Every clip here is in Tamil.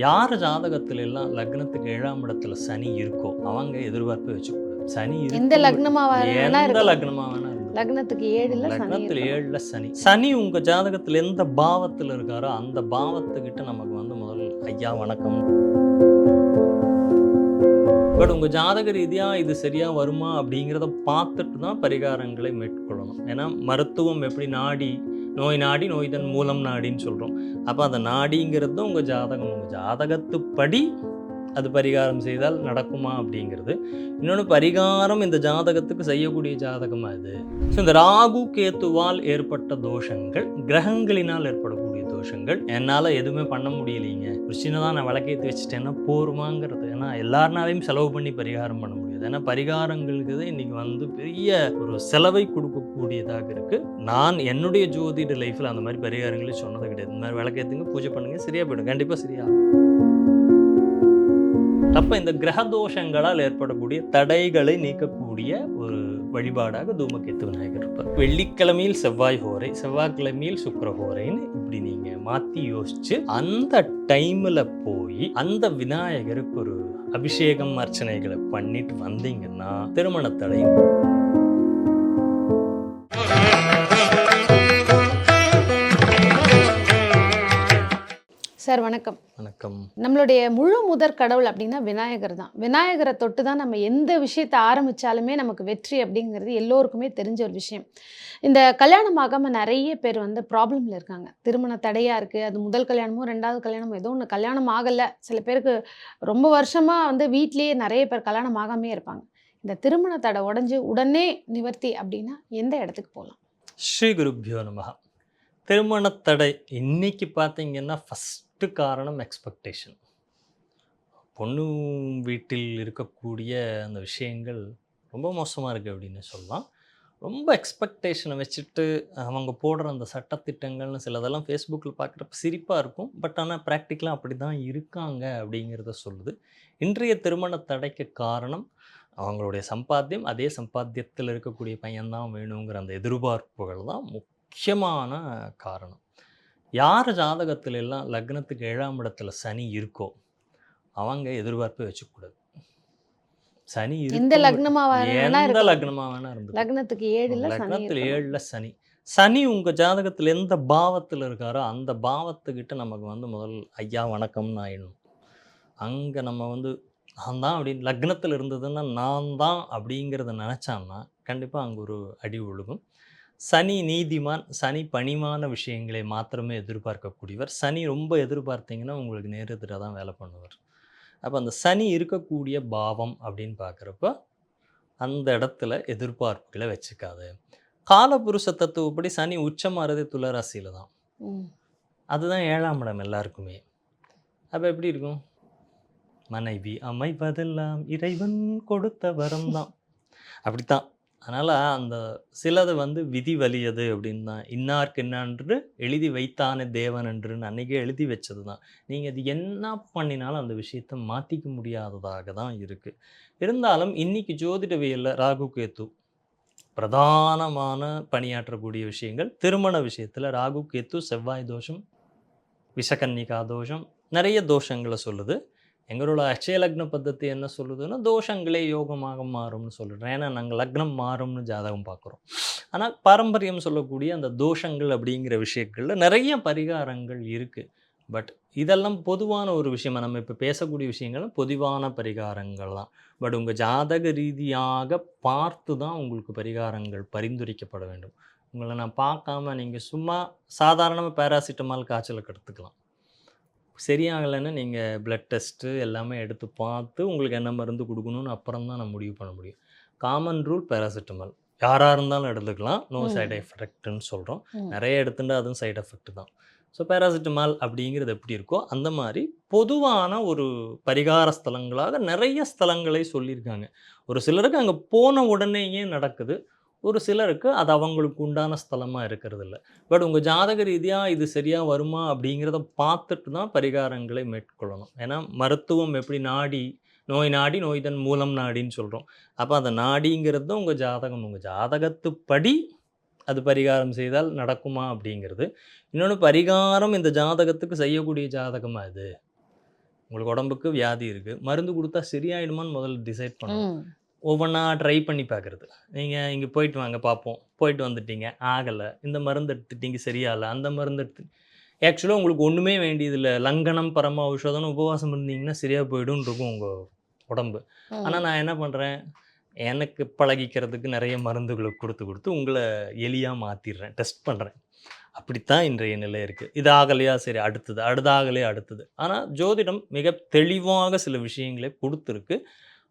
யார் ஜாதகத்துல எல்லாம் லக்னத்துக்கு 7ஆம் இடத்துல சனி இருக்கோ அவங்க எதிர்பார்ப்பை வச்சுக்கூடாது. சனி எந்த இருக்கு, லக்னமா வேணா எந்த இருக்கலாம். லக்னமா வேணா இருந்துக்கலாம். லக்னத்துக்கு 7ல சனி லக்னத்துல இருக்கணும். 7ல சனி. சனி உங்க ஜாதகத்துல எந்த பாவத்துல இருக்காரோ அந்த பாவத்துக்கிட்ட நமக்கு முதல் ஐயா வணக்கம். பட் உங்க ஜாதக ரீதியா இது சரியா வருமா அப்படிங்கிறத பார்த்துட்டு தான் பரிகாரங்களை மேற்கொள்ளணும். ஏன்னா மருத்துவம் எப்படி நோய் நாடி நோய்தன் மூலம் நாடின்னு சொல்றோம். அப்ப அந்த நாடிங்கிறது உங்க ஜாதகம், உங்க ஜாதகத்துப்படி அது பரிகாரம் செய்தால் நடக்குமா அப்படிங்கிறது. இன்னொன்று, பரிகாரம் இந்த ஜாதகத்துக்கு செய்யக்கூடிய ஜாதகமா இது. ஸோ இந்த ராகு கேத்துவால் ஏற்பட்ட தோஷங்கள், கிரகங்களினால் ஏற்படக்கூடிய தோஷங்கள், என்னால் எதுவுமே பண்ண முடியலைங்க, ஒரு சின்னதாக நான் விளக்கேற்றி வச்சுட்டேன்னா போருமாங்கிறது. ஏன்னா எல்லாருனாலையும் செலவு பண்ணி பரிகாரம் பண்ண முடியாது. ஏன்னா பரிகாரங்களுக்கு இன்னைக்கு பெரிய ஒரு செலவை கொடுக்கக்கூடியதாக இருக்குது. நான் என்னுடைய ஜோதிட லைஃப்பில் அந்த மாதிரி பரிகாரங்களே சொன்னது கிடையாது. இந்த மாதிரி விளக்கேற்றுங்க, பூஜை பண்ணுங்க, சரியா போயிடும், கண்டிப்பாக சரியாகும். அப்போ இந்த கிரக தோஷங்களால் ஏற்படக்கூடிய தடைகளை நீக்கக்கூடிய ஒரு வழிபாடாக தூமகேத்து விநாயகர் இருப்பார். வெள்ளிக்கிழமையில் செவ்வாய் ஹோரை, செவ்வாய்க்கிழமையில் சுக்கிர ஹோரைன்னு இப்படி நீங்க மாற்றி யோசிச்சு அந்த டைமில் போய் அந்த விநாயகருக்கு ஒரு அபிஷேகம் அர்ச்சனைகளை பண்ணிட்டு வந்தீங்கன்னா திருமண தடை. சார் வணக்கம். வணக்கம். நம்மளுடைய முழு முதற் கடவுள் அப்படின்னா விநாயகர் தான். விநாயகரை தொட்டு தான் நம்ம எந்த விஷயத்தை ஆரம்பித்தாலுமே நமக்கு வெற்றி அப்படிங்கிறது எல்லோருக்குமே தெரிஞ்ச ஒரு விஷயம். இந்த கல்யாணம் ஆகாமல் நிறைய பேர் ப்ராப்ளமில் இருக்காங்க. திருமண தடையாக இருக்குது. அது முதல் கல்யாணமோ 2வது கல்யாணமோ ஏதோ ஒன்று கல்யாணம் ஆகலை. சில பேருக்கு ரொம்ப வருஷமாக வீட்லேயே நிறைய பேர் கல்யாணம் ஆகாமே இருப்பாங்க. இந்த திருமண தடை உடஞ்சி உடனே நிவர்த்தி அப்படின்னா எந்த இடத்துக்கு போகலாம்? ஸ்ரீ குருப்யோ நமஹ. திருமண தடை இன்னைக்கு பார்த்தீங்கன்னா ஃபஸ்ட்டு காரணம் எக்ஸ்பெக்டேஷன். பொண்ணு வீட்டில் இருக்கக்கூடிய அந்த விஷயங்கள் ரொம்ப மோசமாக இருக்குது அப்படின்னு சொல்லலாம். ரொம்ப எக்ஸ்பெக்டேஷனை வச்சுட்டு அவங்க போடுற அந்த சட்டத்திட்டங்கள்னு சிலதெல்லாம் ஃபேஸ்புக்கில் பார்க்குறப்ப சிரிப்பாக இருக்கும். பட் ஆனால் ப்ராக்டிக்கலாக அப்படி தான் இருக்காங்க அப்படிங்கிறத சொல்லுது. இன்றைய திருமண தடைக்கு காரணம் அவங்களுடைய சம்பாத்தியம், அதே சம்பாத்தியத்தில் இருக்கக்கூடிய பையன்தான் வேணுங்கிற அந்த எதிர்பார்ப்புகள் தான் முக்கியமான காரணம். யார் ஜாதகத்துல எல்லாம் லக்னத்துக்கு 7ஆம் இடத்துல சனி இருக்கோ அவங்க எதிர்பார்ப்பை வச்சுக்கூடாது. சனி எந்த லக்னமா எந்த லக்னமா வேணா இருந்து, லக்னத்துக்கு 7ல சனி. சனி உங்க ஜாதகத்துல எந்த பாவத்தில் இருக்காரோ அந்த பாவத்துக்கிட்ட நமக்கு முதல் ஐயா வணக்கம்னு ஆயிடணும். அங்கே நம்ம நான் தான் அப்படின்னு லக்னத்தில் இருந்ததுன்னா நான் தான் அப்படிங்கிறத நினச்சான்னா கண்டிப்பாக அங்கே ஒரு அடி ஒழுகும். சனி நீதிமான், சனி பணிவான விஷயங்களை மாத்திரமே எதிர்பார்க்கக்கூடியவர். சனி ரொம்ப எதிர்பார்த்தீங்கன்னா உங்களுக்கு நேரெதிராக தான் வேலை பண்ணுவார். அப்போ அந்த சனி இருக்கக்கூடிய பாவம் அப்படின்னு பார்க்குறப்ப அந்த இடத்துல எதிர்பார்ப்புகளை வச்சுக்காது. காலபுருஷ தத்துவப்படி சனி உச்சமாறதே துளராசியில் தான். அதுதான் 7ஆம் இடம் எல்லாருக்குமே. அப்போ எப்படி இருக்கும்? மனைவி அமைவதெல்லாம் இறைவன் கொடுத்த வரம் தான். அப்படித்தான். அதனால் அந்த சிலது விதி வலியது அப்படின்னு தான். இன்னார்க்கு என்னான்று எழுதி வைத்தானே தேவன் என்றுன்னு அன்றைக்கே எழுதி வச்சது தான். நீங்கள் அது என்ன பண்ணினாலும் அந்த விஷயத்தை மாற்றிக்க முடியாததாக தான் இருக்குது. இருந்தாலும் இன்றைக்கி ஜோதிடவியலில் ராகு கேத்து பிரதானமான பணியாற்றக்கூடிய விஷயங்கள். திருமண விஷயத்தில் ராகு கேத்து, செவ்வாய் தோஷம், விஷகன்னிகா தோஷம், நிறைய தோஷங்களை சொல்லுது. எங்களோட அட்சய லக்ன பద్ధதி என்ன சொல்லுதுன்னா தோஷங்களே யோகமாக மாறும்னு சொல்லிடுறேன். ஏன்னா நாங்கள் லக்னம் மாறும்னு ஜாதகம் பார்க்குறோம். ஆனால் பாரம்பரியம் சொல்லக்கூடிய அந்த தோஷங்கள் அப்படிங்கிற விஷயங்களில் நிறைய பரிகாரங்கள் இருக்குது. பட் இதெல்லாம் பொதுவான ஒரு விஷயமா நம்ம இப்போ பேசக்கூடிய விஷயங்கள்லாம் பொதுவான பரிகாரங்கள் தான். பட் உங்கள் ஜாதக ரீதியாக பார்த்து தான் உங்களுக்கு பரிகாரங்கள் பரிந்துரைக்கப்பட வேண்டும். உங்களை நான் பார்க்காம நீங்கள் சும்மா சாதாரணமாக பேராசிட்டமால் காய்ச்சலுக்கு எடுத்துக்கலாம். சரியாகலைன்னு நீங்கள் பிளட் டெஸ்ட்டு எல்லாமே எடுத்து பார்த்து உங்களுக்கு என்ன மருந்து கொடுக்கணும்னு அப்புறம் தான் நான் முடிவு பண்ண முடியும். காமன் ரூல் பேராசிட்டமால் யாராக இருந்தாலும் எடுத்துக்கலாம், நோ சைடு எஃபெக்ட்னு சொல்கிறோம். நிறைய எடுத்துட்டா அதுவும் சைடு எஃபெக்ட் தான். ஸோ பேராசிட்டமால் அப்படிங்கிறது எப்படி இருக்கோ அந்த மாதிரி பொதுவான ஒரு பரிகார ஸ்தலங்களாக நிறைய ஸ்தலங்களை சொல்லியிருக்காங்க. ஒரு சிலருக்கு அங்கே போன உடனேயே நடக்குது, ஒரு சிலருக்கு அது அவங்களுக்கு உண்டான ஸ்தலமாக இருக்கிறது இல்லை. பட் உங்கள் ஜாதக ரீதியாக இது சரியாக வருமா அப்படிங்கிறத பார்த்துட்டு தான் பரிகாரங்களை மேற்கொள்ளணும். ஏன்னா மருத்துவம் எப்படி நோய் நாடி நோய்தன் மூலம் நாடின்னு சொல்கிறோம். அப்போ அந்த நாடிங்கிறது தான் உங்கள் ஜாதகம், உங்கள் ஜாதகத்துப்படி அது பரிகாரம் செய்தால் நடக்குமா அப்படிங்கிறது. இன்னொன்று, பரிகாரம் இந்த ஜாதகத்துக்கு செய்யக்கூடிய ஜாதகமாக இது. உங்களுக்கு உடம்புக்கு வியாதி இருக்குது, மருந்து கொடுத்தா சரியாயிடுமான்னு முதல்ல டிசைட் பண்ணணும். ம். ஒவ்வொன்றா ட்ரை பண்ணி பார்க்குறது. நீங்கள் இங்கே போயிட்டு வாங்க பார்ப்போம், போயிட்டு வந்துட்டீங்க ஆகலை, இந்த மருந்து எடுத்துட்டீங்க சரியாகல, அந்த மருந்து எடுத்து ஆக்சுவலாக உங்களுக்கு ஒன்றுமே வேண்டியதில்லை, லங்கனம் பரம ஔஷதம்னு உபவாசம் இருந்தீங்கன்னா சரியாக போய்டும் இருக்கும் உங்கள் உடம்பு. ஆனால் ம். நான் என்ன பண்ணுறேன், எனக்கு பழகிக்கிறதுக்கு நிறைய மருந்துகளை கொடுத்து கொடுத்து உங்களை எலியாக மாற்றிடுறேன், டெஸ்ட் பண்ணுறேன். அப்படித்தான் இன்றைய நிலை இருக்குது. இது ஆகலையா சரி அடுத்தது, அடுத்தாகலையா அடுத்தது. ஆனால் ஜோதிடம் மிக தெளிவாக சில விஷயங்களை கொடுத்துருக்கு.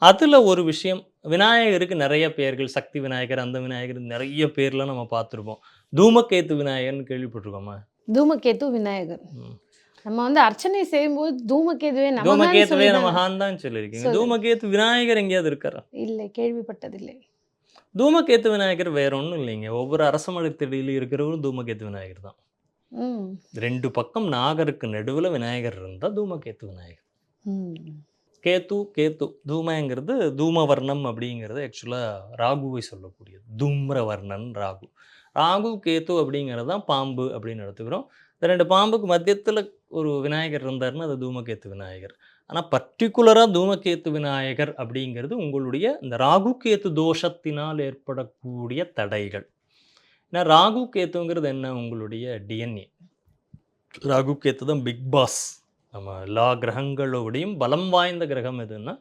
அதில் ஒரு விஷயம், விநாயகருக்கு நிறைய பெயர்கள், சக்தி விநாயகர், அந்த விநாயகர், நிறைய பேர்லாம் நம்ம பார்த்துருப்போம். தூமகேத்து விநாயகர்னு கேள்விப்பட்டிருக்கோமா? தூமகேது விநாயகர். ம். நம்ம வந்து அர்ச்சனை செய்யும்போது தூமகேதுவே நமகான்னு தூமகேத்துவே சொல்லி தான் நமகான்னு தான் சொல்லியிருக்கீங்க. சொல்லு. தூமகேத்து விநாயகர் எங்கேயாவது இருக்காரா? இல்லை, கேள்விப்பட்டதில்லை. தூமகேத்து விநாயகர் வேற ஒன்றும் இல்லைங்க. ஒவ்வொரு அரச மரத்தடியிலும் இருக்கிறவரும் தூமகேத்து விநாயகர் தான். ம். 2 பக்கம் நாகருக்கு நடுவுல விநாயகர் இருந்தா தூமகேத்து விநாயகர். ம். கேத்து தூமங்கிறது தூமவர்ணம் அப்படிங்கிறது ஆக்சுவலா ராகுவை சொல்லக்கூடியது. தூம்ரவர்ணன் ராகு. ராகு, கேத்து அப்படிங்கிறது தான் பாம்பு அப்படின்னு எடுத்துக்கிறோம். இந்த 2 பாம்புக்கு மத்தியத்துல ஒரு விநாயகர் இருந்தாருன்னா அது தூமகேத்து விநாயகர். ஆனா பர்ட்டிகுலரா தூமகேத்து விநாயகர் அப்படிங்கிறது உங்களுடைய இந்த ராகு, கேத்து தோஷத்தினால் ஏற்படக்கூடிய தடைகள். ஏன்னா ராகு, கேத்துங்கிறது என்ன? உங்களுடைய டிஎன்ஏ. ராகு, கேத்து தான் பிக் பாஸ். நம்ம எல்லா கிரகங்களோடையும் பலம் வாய்ந்த கிரகம் எதுன்னா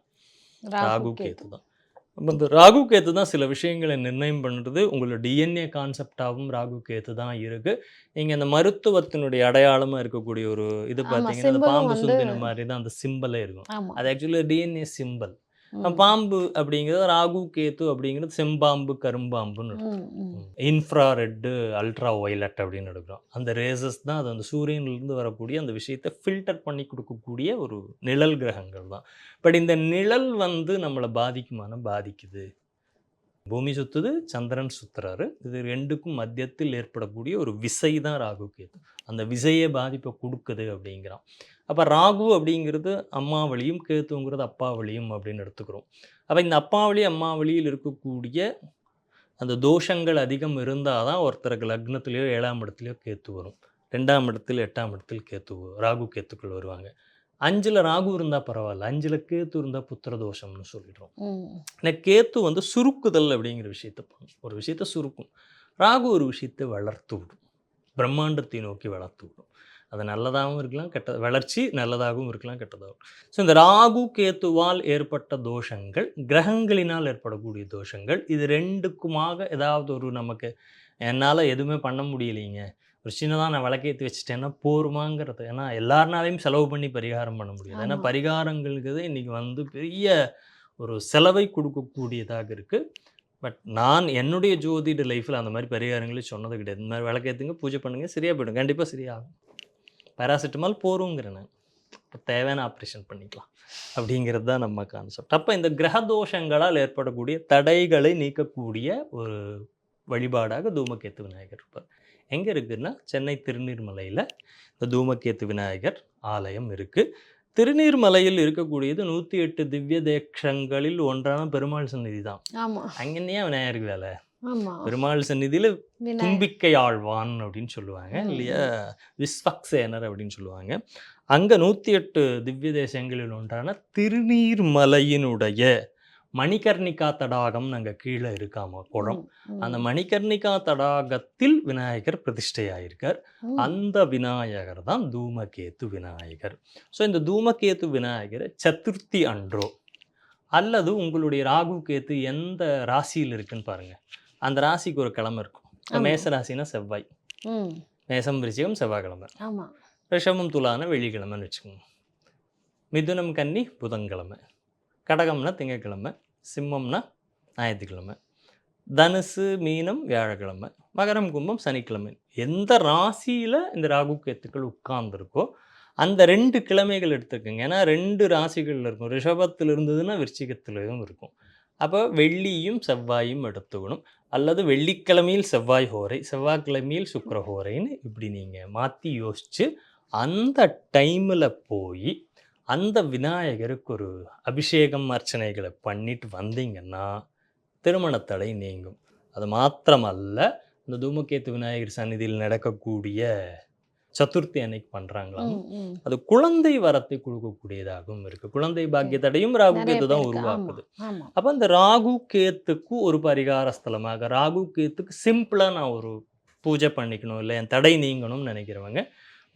ராகு ராகு, கேது. கேத்து தான். அப்ப இந்த ராகு, கேத்து தான் சில விஷயங்களை நிர்ணயம் பண்ணுறது. உங்களோட டிஎன்ஏ கான்செப்டாகவும் ராகு, கேத்து தான் இருக்குது. நீங்கள் அந்த மருத்துவத்தினுடைய அடையாளமாக இருக்கக்கூடிய ஒரு இது ஆமா, பார்த்தீங்கன்னா, அந்த சிம்பலும் பாம்பு வந்து சுந்தின மாதிரி தான் அந்த சிம்பலே இருக்கும். ஆமா. அது ஆக்சுவலி டிஎன்ஏ சிம்பல். ம். பாம்பு அப்படிங்கிறது ராகு, கேத்து அப்படிங்கிறது செம்பாம்பு, கரும்பாம்புன்னு இருக்கும். ம். ம். இன்ஃப்ராரெட்டு, அல்ட்ரா வயலட் அப்படின்னு எடுக்கிறோம். அந்த ரேசஸ் தான் அது அந்த சூரியனிலிருந்து வரக்கூடிய அந்த விஷயத்தை ஃபில்டர் பண்ணி கொடுக்கக்கூடிய ஒரு நிழல் கிரகங்கள் தான். பட் இந்த நிழல் வந்து நம்மளை பாதிக்குமானா பாதிக்குது. பூமி சுத்துது, சந்திரன் சுத்துறாரு. இது 2க்கும் மத்தியத்தில் ஏற்படக்கூடிய ஒரு விசை தான் ராகு, கேது. அந்த விசையே பாதிப்பை கொடுக்குது அப்படிங்கிறான். அப்போ ராகு அப்படிங்கிறது அம்மா வழியும், கேத்துங்கிறது அப்பா வழியும் அப்படின்னு எடுத்துக்கிறோம். அப்போ இந்த அப்பா வழி, அம்மா வழியில் இருக்கக்கூடிய அந்த தோஷங்கள் அதிகம் இருந்தால் தான் ஒருத்தருக்கு லக்னத்திலேயோ 7ஆம் இடத்துலையோ கேத்து வரும். 2ஆம் இடத்தில் 8ஆம் இடத்தில் கேத்து ராகு, கேத்துக்கள் வருவாங்க. 5ல் ராகு இருந்தால் பரவாயில்ல, 5ல் கேத்து இருந்தால் புத்திர தோஷம்னு சொல்லிடுறோம். ம். ஏன்னா கேத்து வந்து சுருக்குதல் அப்படிங்கிற விஷயத்த பண்ணும். ஒரு விஷயத்தை சுருக்கும். ராகு ஒரு விஷயத்தை வளர்த்து விடும், பிரம்மாண்டத்தை நோக்கி வளர்த்து விடும். அது நல்லதாகவும் இருக்கலாம், வளர்ச்சி நல்லதாகவும் இருக்கலாம், கெட்டதாகவும். ஸோ இந்த ராகு, கேத்துவால் ஏற்பட்ட தோஷங்கள், கிரகங்களினால் ஏற்படக்கூடிய தோஷங்கள், இது 2க்குமாக ஏதாவது ஒரு நமக்கு என்னால் எதுவுமே பண்ண முடியலைங்க, ஒரு சின்னதாக நான் விளக்கேற்றி வச்சுட்டேன்னா போருமாங்கிறது. ஏன்னா எல்லாருனாலையும் செலவு பண்ணி பரிகாரம் பண்ண முடியாது. ஏன்னா ஆமா. பரிகாரங்களுக்கு இன்றைக்கி வந்து பெரிய ஒரு செலவை கொடுக்கக்கூடியதாக இருக்குது. பட் நான் என்னுடைய ஜோதிட லைஃப்பில் அந்த மாதிரி பரிகாரங்களே சொன்னது கிடையாது. இந்த மாதிரி விளக்கேற்றுங்க, பூஜை பண்ணுங்க, சரியாக போயிடும், கண்டிப்பாக சரியாகும். பேராசிட்டமால் போருங்கிறேன் நான். இப்போ தேவையான ஆப்ரேஷன் பண்ணிக்கலாம் அப்படிங்கிறது தான் நம்ம கான்செப்ட். அப்போ இந்த கிரக தோஷங்களால் ஏற்படக்கூடிய தடைகளை நீக்கக்கூடிய ஒரு வழிபாடாக தூமகேத்து விநாயகர் இருப்பார். எங்கே இருக்குதுன்னா சென்னை திருநீர்மலையில் இந்த தூமகேத்து விநாயகர் ஆலயம் இருக்குது. திருநீர்மலையில் இருக்கக்கூடியது 108 திவ்ய தேசங்களில் ஒன்றான பெருமாள் சந்நிதி தான். ஆமா. அங்கேயே விநாயகருக்கு வேலை. ஆமா. பெருமாள் சந்நிதியில் விநாயகர். தும்பிக்கை ஆழ்வான் அப்படின்னு சொல்லுவாங்க, ம். இல்லையா விஸ்வக்சேனர் அப்படின்னு சொல்லுவாங்க. அங்கே 108 திவ்ய தேசங்களில் ஒன்றான திருநீர்மலையினுடைய மணிகர்ணிகா தடாகம் அங்கே கீழே இருக்காமா குளம். ம். அந்த ம். மணிகர்ணிகா தடாகத்தில் விநாயகர் பிரதிஷ்டையாயிருக்கார். ம். அந்த விநாயகர் தான் தூமகேத்து விநாயகர். ஸோ இந்த தூமகேத்து விநாயகரை சதுர்த்தி அன்றோ அல்லது உங்களுடைய ராகு, கேத்து எந்த ராசியில் இருக்குன்னு பாருங்கள். அந்த ராசிக்கு ஒரு கிழமை இருக்கும். இப்போ ஆமா. மேச ராசினா செவ்வாய், ம். மேசம் விருச்சிகம் செவ்வாய்க்கிழமை, ஆமா. ரிஷபம் துலான வெள்ளிக்கிழமைன்னு வச்சுக்கோங்க, மிதுனம் கன்னி புதன்கிழமை, கடகம்னா திங்கட்கிழமை, சிம்மம்னா ஞாயிற்றுக்கிழமை, தனுசு மீனம் வியாழக்கிழமை, மகரம் கும்பம் சனிக்கிழமை. எந்த ராசியில் இந்த ராகு, கேத்துக்கள் உட்கார்ந்துருக்கோ அந்த 2 கிழமைகள் எடுத்துக்கோங்க. ஏன்னா 2 ராசிகள் இருக்கும். ரிஷபத்தில் இருந்ததுன்னா விருச்சிகத்திலும் இருக்கும். அப்போ வெள்ளியும் செவ்வாயும் எடுத்துக்கணும். அல்லது வெள்ளிக்கிழமையில் செவ்வாய் ஹோரை, செவ்வாய்க்கிழமையில் சுக்கிர ஹோரைன்னு இப்படி நீங்கள் மாற்றி யோசித்து அந்த டைமில் போய் அந்த விநாயகருக்கு ஒரு அபிஷேகம் அர்ச்சனைகளை பண்ணிட்டு வந்தீங்கன்னா திருமணத்தடை நீங்கும். அது மாத்திரமல்ல, இந்த தூமகேத்து விநாயகர் சந்நிதியில் நடக்கக்கூடிய சதுர்த்தி அன்னைக்கு பண்றாங்களாம். ம், ம். அது குழந்தை வரத்தை கொடுக்கக்கூடியதாகவும் இருக்கு. குழந்தை ஓகே. பாக்கிய தடையும் ராகு நிறைய கேத்து தான் பேருக்கு. ஆமா, உருவாக்குது. ஆமா. அப்ப அந்த ராகு கேத்துக்கு ஒரு பரிகார ஸ்தலமாக, ராகு கேத்துக்கு சிம்பிளா நான் ஒரு பூஜை பண்ணிக்கணும், இல்ல என் தடை நீங்கணும்னு நினைக்கிறவங்க,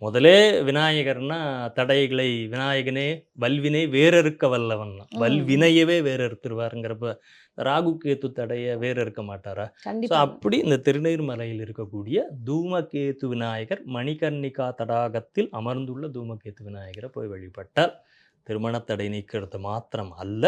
முதலே விநாயகர்னா தடைகளை விநாயகனே வல்வினை வேறறுக்க வல்லவன் தான். ம், ம். வல்வினையவே வேறறுத்துருவாருங்கிறப்ப ராகு கேத்து தடைய வேறறுக்க மாட்டாரா? ஸோ கண்டிப்பா. அப்படி இந்த திருநீர்மலையில் இருக்கக்கூடிய தூமகேது விநாயகர் மணிகர்ணிகா தடாகத்தில் அமர்ந்துள்ள தூமகேது விநாயகரை போய் வழிபட்டால் திருமணத் தடை நீக்கிறது மாத்திரம் அல்ல,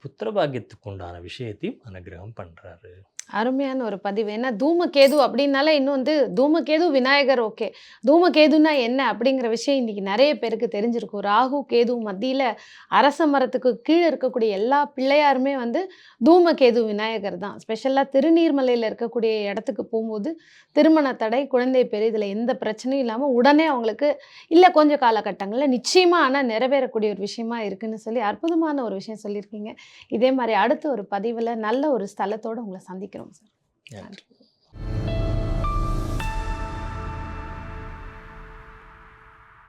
புத்திரபாகியத்துக்கு உண்டான விஷயத்தையும் அனுகிரகம் பண்றாரு. அருமையான ஒரு பதிவு. ஏன்னா தூமகேது அப்படின்னாலே இன்னும் வந்து தூமகேது விநாயகர் ஓகே. தூமகேதுன்னா என்ன அப்படிங்கிற விஷயம் இன்னைக்கு நிறைய பேருக்கு தெரிஞ்சிருக்கும். ராகு, கேது மத்தியில அரச மரத்துக்கு கீழ இருக்கக்கூடிய எல்லா பிள்ளையாருமே வந்து தூமகேது விநாயகர் தான். ஸ்பெஷலா திருநீர்மலையில இருக்கக்கூடிய இடத்துக்கு போம்போது, திருமண தடை, குழந்தை பேறு இதில எந்த பிரச்சனையும் இல்லாம உடனே அவங்களுக்கு இல்ல கொஞ்சம் காலகட்டங்கள்ல நிச்சயமா ஆனா நிறைவேறக்கூடிய ஒரு விஷயமா இருக்குன்னு சொல்லி அற்புதமான ஒரு விஷயம் சொல்லியிருக்கீங்க. இதே மாரி அடுத்த ஒரு பதிவுல நல்ல ஒரு ஸ்தலத்தோட உங்கள சந்திக்கிறோம் சார். நன்றி. நன்றி.